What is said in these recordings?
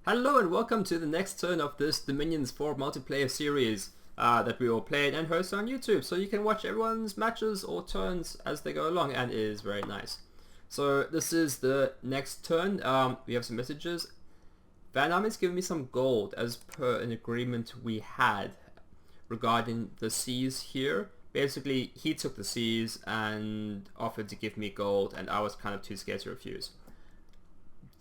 Hello and welcome to the next turn of this Dominions 4 multiplayer series that we all played and host on YouTube, so you can watch everyone's matches or turns as they go along, and it is very nice. So this is the next turn. We have some messages. Van is giving me some gold as per an agreement we had regarding the C's here. Basically, he took the C's and offered to give me gold, and I was kind of too scared to refuse.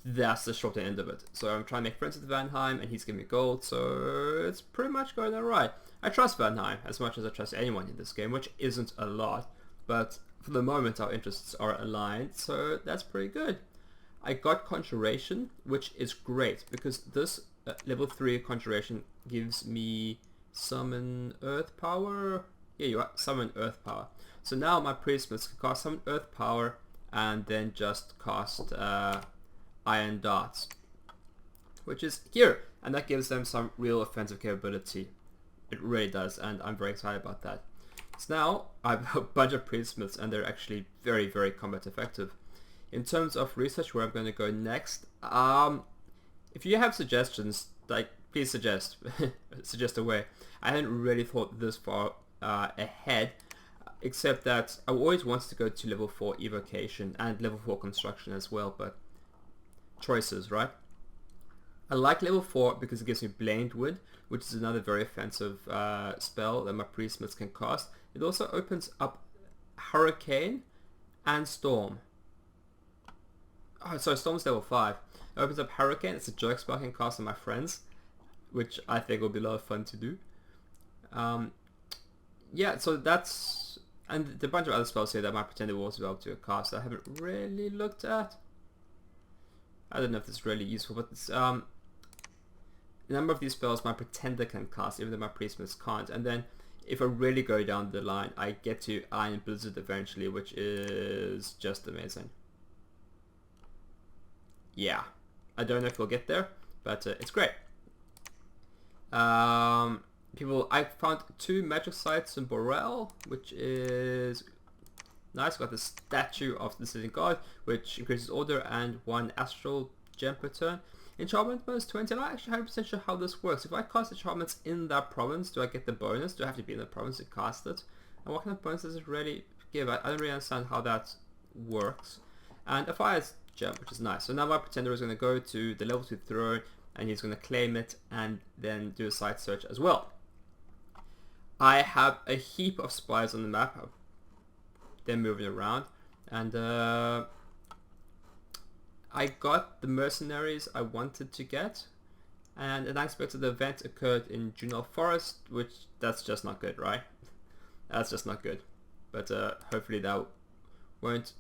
That's the short end of it. So I'm trying to make friends with Vanheim and he's giving me gold, so it's pretty much going alright. I trust Vanheim as much as I trust anyone in this game, which isn't a lot, but for the moment our interests are aligned, so that's pretty good. I got Conjuration, which is great because this level 3 Conjuration gives me Summon Earth Power. Yeah, you are, Summon Earth Power. So now my Priestments can cast Summon Earth Power and then just cast Iron Darts, which is here, and that gives them some real offensive capability. It really does, and I'm very excited about that. So now I have a bunch of Priestments and they're actually very, very combat effective. In terms of research, where I'm going to go next, if you have suggestions, like, please suggest suggest a way. I hadn't really thought this far ahead, except that I always wanted to go to level 4 evocation and level 4 construction as well, but choices, right? I like level 4 because it gives me Blamed Wood, which is another very offensive spell that my Priestments can cast. It also opens up Hurricane and Storm. Oh, sorry, Storm's level 5. It opens up Hurricane. It's a jerk spell I can cast on my friends, which I think will be a lot of fun to do. Yeah, so that's... and a bunch of other spells here that my Pretender will also be able to cast that I haven't really looked at. I don't know if this is really useful, but it's, a number of these spells my Pretender can cast, even though my Priestments can't. And then, if I really go down the line, I get to Iron Blizzard eventually, which is just amazing. Yeah, I don't know if we'll get there, but it's great. I found 2 magic sites in Borel, which is nice. Got the statue of the Sitting God, which increases order, and 1 astral gem per turn. Enchantment bonus 20. I'm not actually 100% sure how this works. If I cast enchantments in that province, do I get the bonus? Do I have to be in the province to cast it? And what kind of bonus does it really give? I don't really understand how that works. And a fire gem, which is nice. So now my Pretender is going to go to the level 2 throne, and he's going to claim it and then do a site search as well. I have a heap of spies on the map. They're moving around, and I got the mercenaries I wanted to get, and an unexpected event occurred in Junel Forest, which that's just not good, right? That's just not good, but hopefully that won't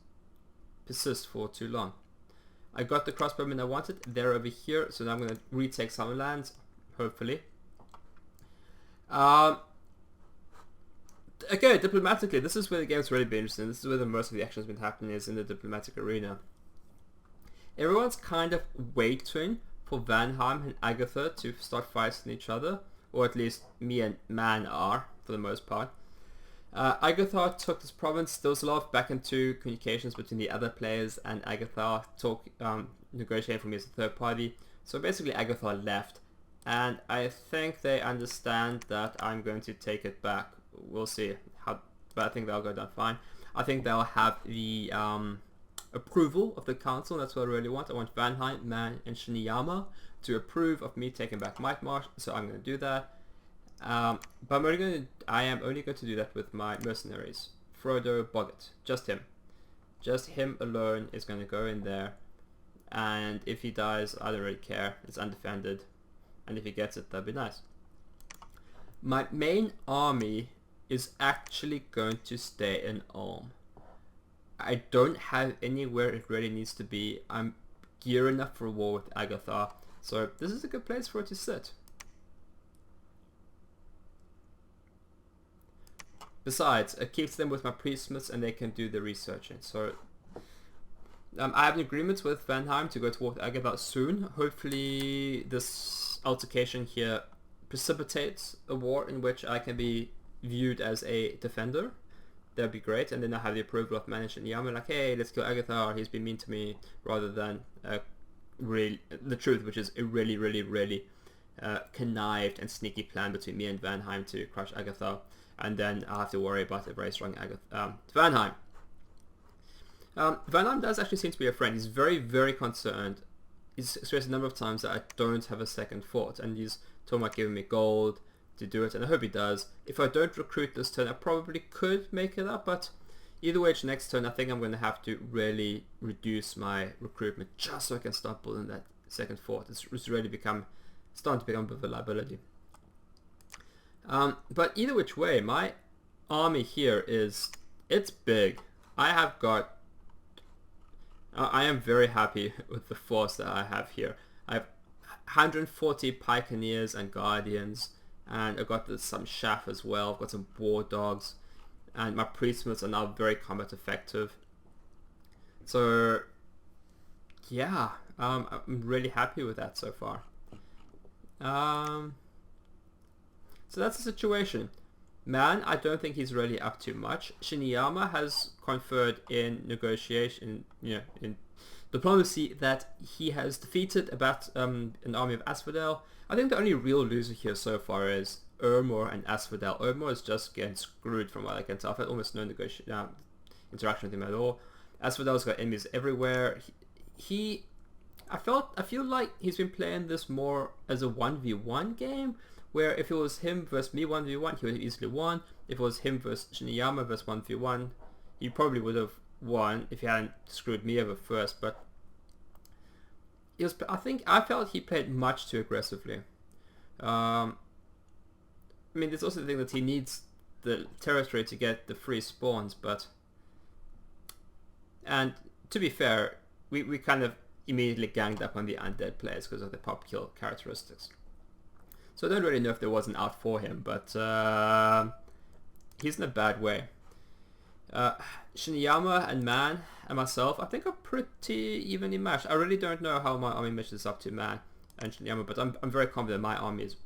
persist for too long. I got the crossbowmen I wanted. They're over here, so now I'm going to retake some lands, hopefully. Okay, diplomatically, this is where the game's really been interesting. This is where the most of the action has been happening, is in the diplomatic arena. Everyone's kind of waiting for Vanheim and Agatha to start fighting each other, or at least me and Man are, for the most part. Agatha took this province. There was a lot of back and two communications between the other players and Agatha negotiating for me as a third party. So basically Agatha left, and I think they understand that I'm going to take it back. We'll see how, but I think they'll go down fine. I think they'll have the approval of the council. That's what I really want. I want Vanheim, Man, and Shinuyama to approve of me taking back Might Marsh, so I'm going to do that. But I am only going to do that with my mercenaries. Frodo Boggart. Just him. Just him alone is going to go in there. And if he dies, I don't really care. It's undefended. And if he gets it, that'd be nice. My main army is actually going to stay in Ulm. I don't have anywhere it really needs to be. I'm gearing up for a war with Agatha. So this is a good place for it to sit. Besides, it keeps them with my Priestments and they can do the researching. So I have an agreement with Vanheim to go to war with Agatha soon. Hopefully this altercation here precipitates a war in which I can be viewed as a defender. That'd be great. And then I have the approval of Man and Shinuyama, like, hey, let's kill Agatha, he's been mean to me, rather than the truth, which is a really connived and sneaky plan between me and Vanheim to crush Agatha, and then I'll have to worry about a very strong Vanheim. Vanheim does actually seem to be a friend. He's very concerned. He's expressed a number of times that I don't have a second fort, and he's talking about giving me gold to do it, and I hope he does. If I don't recruit this turn, I probably could make it up, but either way, next turn I think I'm going to have to really reduce my recruitment just so I can start building that second fort. It's really starting to become a bit of a liability. But either which way, my army here it's big. I am very happy with the force that I have here. I have 140 Pioneers and Guardians, and I've got some Chaff as well. I've got some War Dogs, and my Priestsmiths are now very combat effective. So yeah, I'm really happy with that so far. So that's the situation. Man, I don't think he's really up to much. Shinuyama has conferred in negotiation, in diplomacy, that he has defeated an army of Asphodel. I think the only real loser here so far is Ermor and Asphodel. Ermor is just getting screwed from what I can tell. I've had almost no interaction with him at all. Asphodel's got enemies everywhere. I feel like he's been playing this more as a 1v1 game, where if it was him versus me 1v1, he would have easily won. If it was him versus Shinuyama versus 1v1, he probably would have won if he hadn't screwed me over first. But I felt he played much too aggressively. I mean, there's also the thing that he needs the territory to get the free spawns, and to be fair, we kind of immediately ganged up on the undead players because of the pop kill characteristics. So I don't really know if there was an out for him, but he's in a bad way. Shinuyama and Man and myself, I think, are pretty evenly matched. I really don't know how my army matches up to Man and Shinuyama, but I'm very confident my army is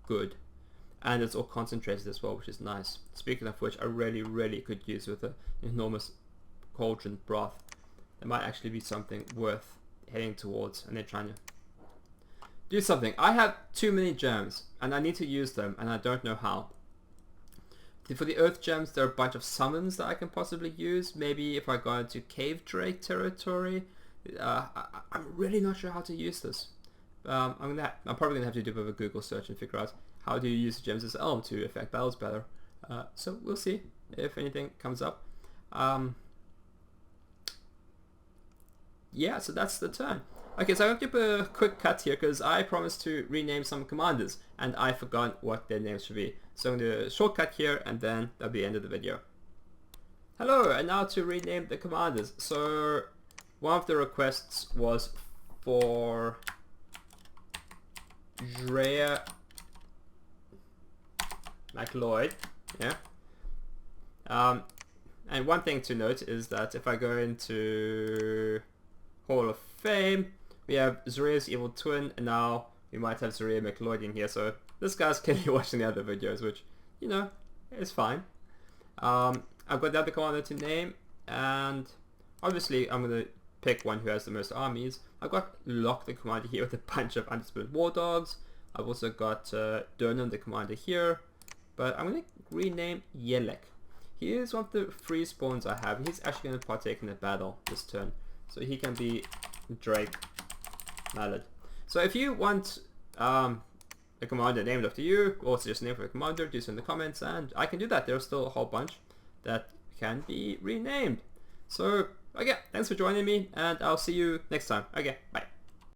good. And it's all concentrated as well, which is nice. Speaking of which, I really could use with an enormous cauldron broth. It might actually be something worth heading towards and then trying to do something. I have too many gems and I need to use them, and I don't know how. For the earth gems, there are a bunch of summons that I can possibly use. Maybe if I go into Cave Drake territory. I'm really not sure how to use this. I'm probably gonna have to do a bit of a Google search and figure out how do you use the gems as Elm to affect battles better. So we'll see if anything comes up. Yeah, so that's the turn. Okay, so I'm going to do a quick cut here because I promised to rename some commanders and I forgot what their names should be. So I'm going to do a short cut here and then that'll be the end of the video. Hello, and now to rename the commanders. So one of the requests was for Drea McLeod, yeah. And one thing to note is that if I go into Hall of Fame, we have Zuria's evil twin, and now we might have Zuria McLeod in here, so this guy's clearly watching the other videos, which, is fine. I've got the other commander to name, and obviously I'm going to pick one who has the most armies. I've got Locke the commander here with a bunch of undisciplined war dogs. I've also got Durnan the commander here, but I'm going to rename Yelek. He is one of the free spawns I have. He's actually going to partake in a battle this turn, so he can be Drake Mallard. So if you want a commander named after you, or suggest a name for a commander, do so in the comments, and I can do that. There's still a whole bunch that can be renamed. So, okay, thanks for joining me, and I'll see you next time. Okay, bye.